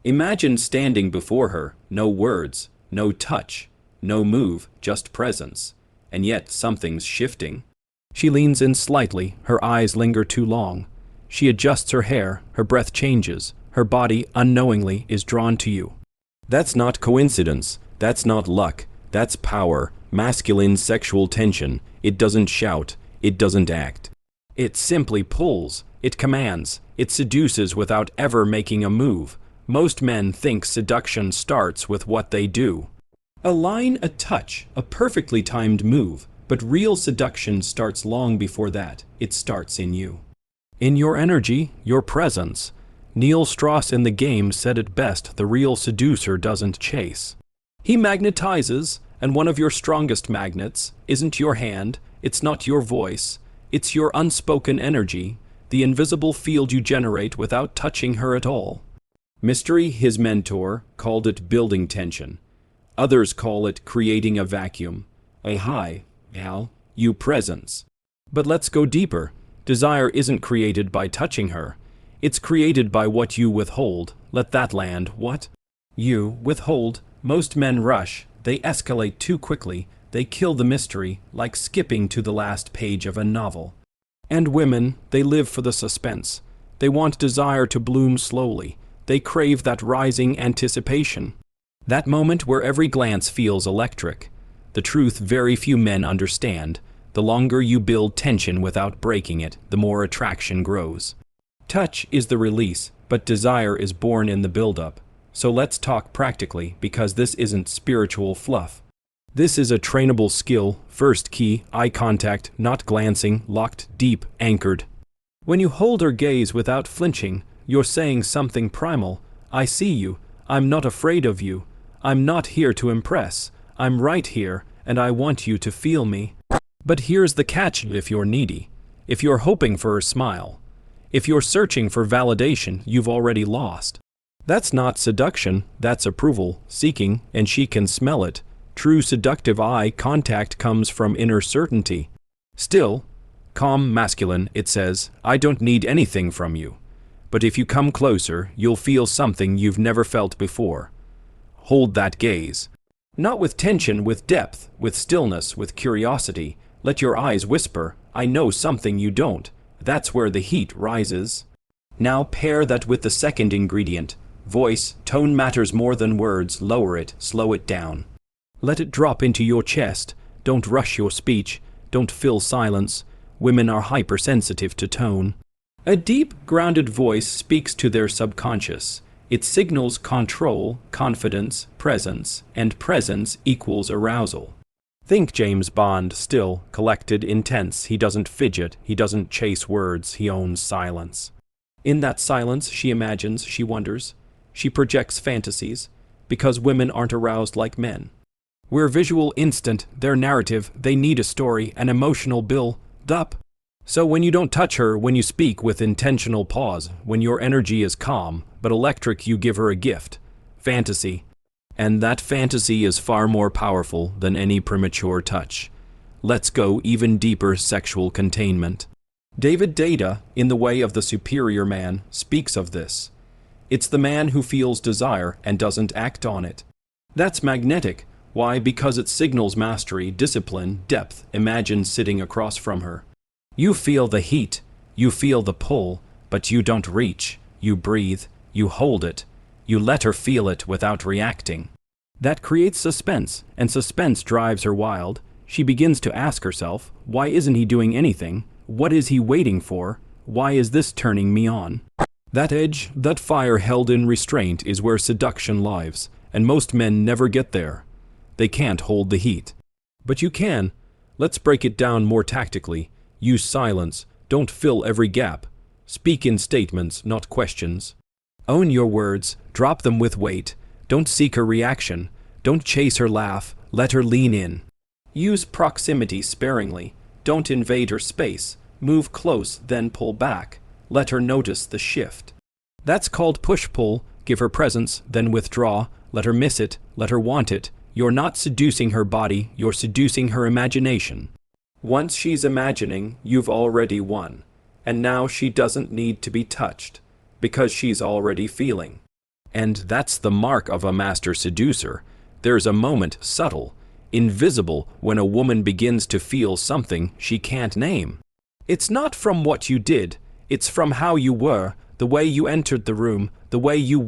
Imagine standing before her, no words, no touch, no move, just presence. And yet something's shifting. She leans in slightly, her eyes linger too long. She adjusts her hair, her breath changes, her body unknowingly is drawn to you. That's not coincidence, that's not luck, that's power, masculine sexual tension. It doesn't shout, it doesn't act. It simply pulls, it commands, it seduces without ever making a move. Most men think seduction starts with what they do. A line, a touch, a perfectly timed move, but real seduction starts long before that. It starts in you. In your energy, your presence. Neil Strauss in The Game said it best: the real seducer doesn't chase. He magnetizes, and one of your strongest magnets isn't your hand, it's not your voice, it's your unspoken energy, the invisible field you generate without touching her at all. Mystery, his mentor, called it building tension. Others call it creating a vacuum, a high, you presence. But let's go deeper. Desire isn't created by touching her. It's created by what you withhold. Let that land. What? You withhold. Most men rush. They escalate too quickly. They kill the mystery, like skipping to the last page of a novel. And women, they live for the suspense. They want desire to bloom slowly. They crave that rising anticipation. That moment where every glance feels electric. The truth very few men understand. The longer you build tension without breaking it, the more attraction grows. Touch is the release, but desire is born in the buildup. So let's talk practically, because this isn't spiritual fluff. This is a trainable skill. First key, eye contact, not glancing, locked, deep, anchored. When you hold her gaze without flinching, you're saying something primal. I see you. I'm not afraid of you. I'm not here to impress. I'm right here, and I want you to feel me. But here's the catch: if you're needy, if you're hoping for a smile, if you're searching for validation, you've already lost. That's not seduction, that's approval, seeking, and she can smell it. True seductive eye contact comes from inner certainty. Still, calm, masculine, it says, I don't need anything from you. But if you come closer, you'll feel something you've never felt before. Hold that gaze. Not with tension, with depth, with stillness, with curiosity. Let your eyes whisper, I know something you don't. That's where the heat rises. Now pair that with the second ingredient. Voice, tone matters more than words. Lower it, slow it down. Let it drop into your chest. Don't rush your speech. Don't fill silence. Women are hypersensitive to tone. A deep, grounded voice speaks to their subconscious. It signals control, confidence, presence, and presence equals arousal. Think James Bond, still, collected, intense. He doesn't fidget, he doesn't chase words, he owns silence. In that silence, she imagines, she wonders. She projects fantasies, because women aren't aroused like men. We're visual instant, their narrative, they need a story, an emotional build-up. So when you don't touch her, when you speak with intentional pause, when your energy is calm, but electric, you give her a gift. Fantasy. And that fantasy is far more powerful than any premature touch. Let's go even deeper: sexual containment. David Data, in The Way of the Superior Man, speaks of this. It's the man who feels desire and doesn't act on it. That's magnetic. Why? Because it signals mastery, discipline, depth. Imagine sitting across from her. You feel the heat, you feel the pull, but you don't reach. You breathe, you hold it, you let her feel it without reacting. That creates suspense, and suspense drives her wild. She begins to ask herself, why isn't he doing anything? What is he waiting for? Why is this turning me on? That edge, that fire held in restraint, is where seduction lives, and most men never get there. They can't hold the heat. But you can. Let's break it down more tactically. Use silence. Don't fill every gap. Speak in statements, not questions. Own your words. Drop them with weight. Don't seek her reaction. Don't chase her laugh. Let her lean in. Use proximity sparingly. Don't invade her space. Move close, then pull back. Let her notice the shift. That's called push-pull. Give her presence, then withdraw. Let her miss it. Let her want it. You're not seducing her body. You're seducing her imagination. Once she's imagining, you've already won. And now she doesn't need to be touched, because she's already feeling. And that's the mark of a master seducer. There's a moment, subtle, invisible, when a woman begins to feel something she can't name. It's not from what you did, it's from how you were, the way you entered the room, the way you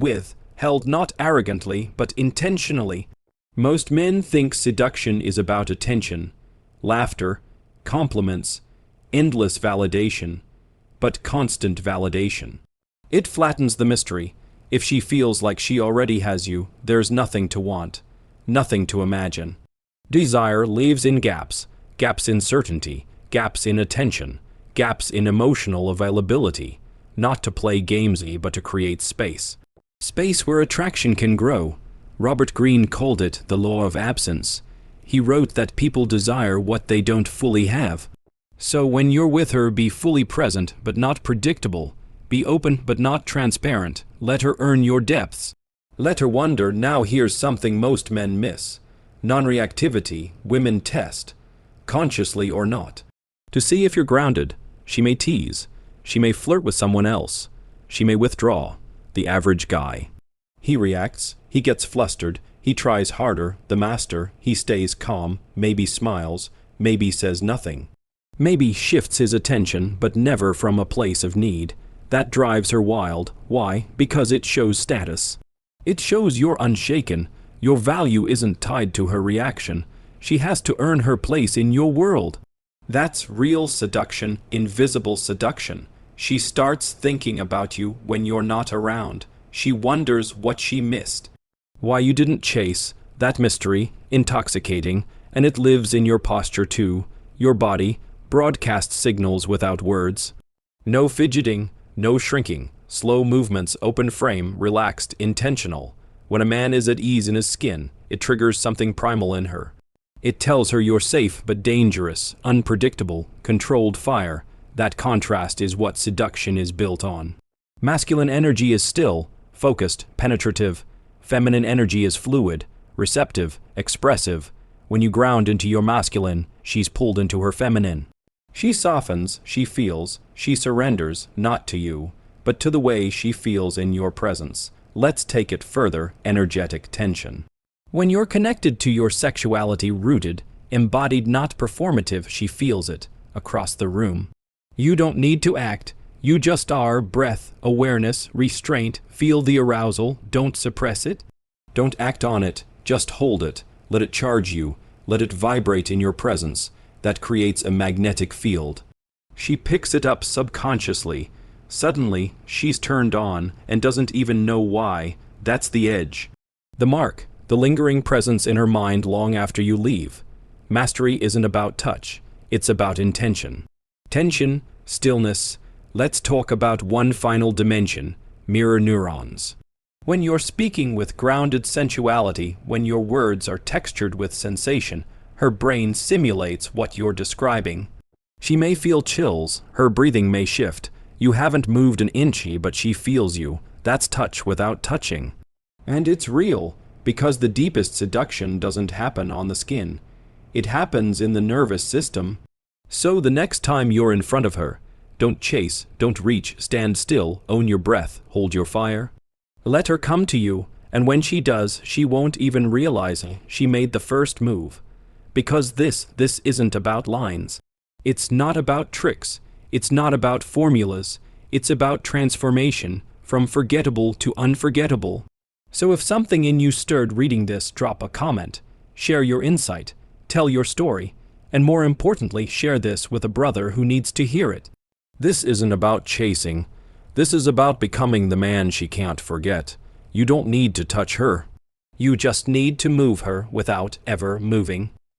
held not arrogantly, but intentionally. Most men think seduction is about attention, laughter, compliments, endless validation, but constant validation. It flattens the mystery. If she feels like she already has you, there's nothing to want, nothing to imagine. Desire lives in gaps, gaps in certainty, gaps in attention, gaps in emotional availability, not to play gamesy but to create space. Space where attraction can grow. Robert Greene called it the law of absence. He wrote that people desire what they don't fully have. So when you're with her, be fully present but not predictable. Be open but not transparent. Let her earn your depths. Let her wonder. Now here's something most men miss. Non-reactivity women test, consciously or not. To see if you're grounded, she may tease. She may flirt with someone else. She may withdraw. The average guy. He reacts. He gets flustered. He tries harder. The master. He stays calm. Maybe smiles. Maybe says nothing. Maybe shifts his attention, but never from a place of need. That drives her wild. Why? Because it shows status. It shows you're unshaken. Your value isn't tied to her reaction. She has to earn her place in your world. That's real seduction, invisible seduction. She starts thinking about you when you're not around. She wonders what she missed. Why you didn't chase. That mystery, intoxicating, and it lives in your posture too. Your body broadcasts signals without words. No fidgeting. No shrinking, slow movements, open frame, relaxed, intentional. When a man is at ease in his skin, it triggers something primal in her. It tells her you're safe but dangerous, unpredictable, controlled fire. That contrast is what seduction is built on. Masculine energy is still, focused, penetrative. Feminine energy is fluid, receptive, expressive. When you ground into your masculine, she's pulled into her feminine. She softens, she feels, she surrenders, not to you, but to the way she feels in your presence. Let's take it further, energetic tension. When you're connected to your sexuality rooted, embodied, not performative, she feels it, across the room. You don't need to act, you just are. Breath, awareness, restraint, feel the arousal, don't suppress it. Don't act on it, just hold it, let it charge you, let it vibrate in your presence. That creates a magnetic field. She picks it up subconsciously. Suddenly, she's turned on and doesn't even know why. That's the edge. The mark, the lingering presence in her mind long after you leave. Mastery isn't about touch. It's about intention. Tension, stillness. Let's talk about one final dimension, mirror neurons. When you're speaking with grounded sensuality, when your words are textured with sensation, her brain simulates what you're describing. She may feel chills, her breathing may shift. You haven't moved an inch, but she feels you. That's touch without touching. And it's real, because the deepest seduction doesn't happen on the skin. It happens in the nervous system. So the next time you're in front of her, don't chase, don't reach, stand still, own your breath, hold your fire. Let her come to you, and when she does, she won't even realize she made the first move. Because this isn't about lines. It's not about tricks. It's not about formulas. It's about transformation, from forgettable to unforgettable. So if something in you stirred reading this, drop a comment, share your insight, tell your story, and more importantly, share this with a brother who needs to hear it. This isn't about chasing. This is about becoming the man she can't forget. You don't need to touch her. You just need to move her without ever moving.